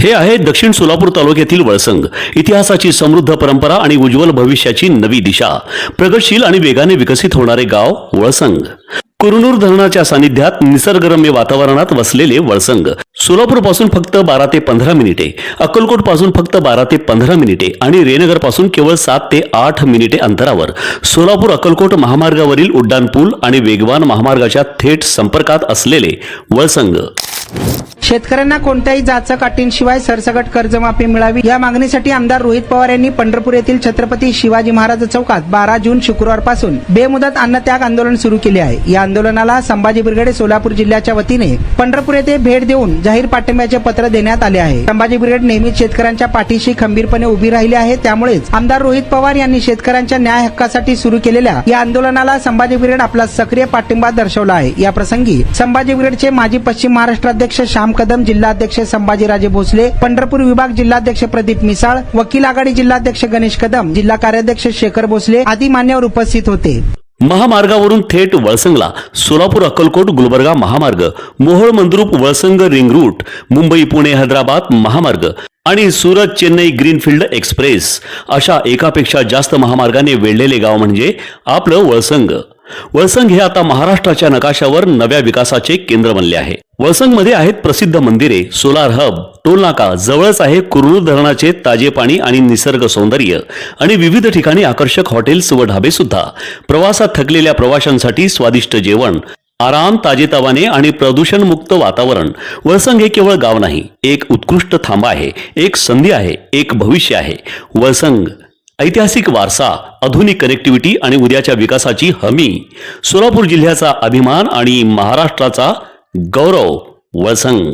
हे आहे दक्षिण सोलापूर तालुक्यातील वळसंग। इतिहासाची समृद्ध परंपरा आणि उज्ज्वल भविष्याची नवी दिशा, प्रगतशील आणि वेगाने विकसित होणारे गाव वळसंग। कुरनूर धरणाच्या सानिध्यात निसर्गरम्य वातावरणात वसलेले वळसंग सोलापूर पासून फक्त 12 ते 15 मिनिटे, अक्कलकोट पासून फक्त 12 ते 15 मिनिटे आणि रेनगर पासून केवळ 7 ते 8 मिनिटे अंतरावर सोलापूर अक्कलकोट महामार्गावरील उड्डाण पूल आणि वेगवान महामार्गाच्या थेट संपर्कात असलेले वळसंग। शेतकऱ्यांना कोणत्याही जाचक अटींशिवाय सरसकट कर्जमाफी मिळावी या मागणीसाठी आमदार रोहित पवार यांनी पंढरपूर येथील छत्रपती शिवाजी महाराज चौकात 12 जून शुक्रवारपासून बेमुदत अन्नत्याग आंदोलन सुरू केले आहे। या आंदोलनाला संभाजी ब्रिगेड सोलापूर जिल्ह्याच्या वतीने पंढरपूर येथे भेट देऊन जाहीर पाठिंब्याचे पत्र देण्यात आले आहे। संभाजी ब्रिगेड नेहमीच शेतकऱ्यांच्या पाठीशी खंबीरपणे उभी राहिली आहे, त्यामुळेच आमदार रोहित पवार यांनी शेतकऱ्यांच्या न्याय हक्कासाठी सुरू केलेल्या या आंदोलनाला संभाजी ब्रिगेड आपला सक्रिय पाठिंबा दर्शवला आहे। या प्रसंगी संभाजी ब्रिगेडचे माजी पश्चिम महाराष्ट्र अध्यक्ष श्याम कदम, जिल्हाध्यक्ष संभाजीराजे भोसले, पंढरपूर विभाग जिल्हाध्यक्ष प्रदीप मिसाळ, वकील आघाडी जिल्हाध्यक्ष गणेश कदम, जिल्हा कार्याध्यक्ष शेखर भोसले आदी मान्यवर उपस्थित होते। महामार्गावरून थेट वळसंगला सोलापूर अक्कलकोट गुलबर्गा महामार्ग, मोहोळ मंद्रुप वळसंग रिंग रूट, मुंबई पुणे हैदराबाद महामार्ग आणि सुरत चेन्नई ग्रीनफील्ड एक्सप्रेस अशा एकापेक्षा जास्त महामार्गाने वेढलेले गाव म्हणजे आपलं वळसंग। वळसंग हे आता महाराष्ट्राच्या नकाशावर नव्या विकासाचे केंद्र बनले आहे। वळसंग मध्ये आहेत प्रसिद्ध मंदिरे, सोलार हब, टोलनाका, जवळच आहे कुरनूर धरणाचे ताजे पाणी आणि निसर्ग सौंदर्य आणि विविध ठिकाणी आकर्षक हॉटेल्स व ढाबे सुद्धा। प्रवासात थकलेल्या प्रवाशांसाठी स्वादिष्ट जेवण, आराम, ताजेतवाने आणि प्रदूषण मुक्त वातावरण। वळसंग हे केवळ गाव नाही, एक उत्कृष्ट थांबा आहे, एक संधी आहे, एक भविष्य आहे। वळसंग ऐतिहासिक वारसा, आधुनिक कनेक्टिव्हिटी आणि उद्याच्या विकासाची हमी। सोलापूर जिल्ह्याचा अभिमान आणि महाराष्ट्राचा गौरव वळसंग।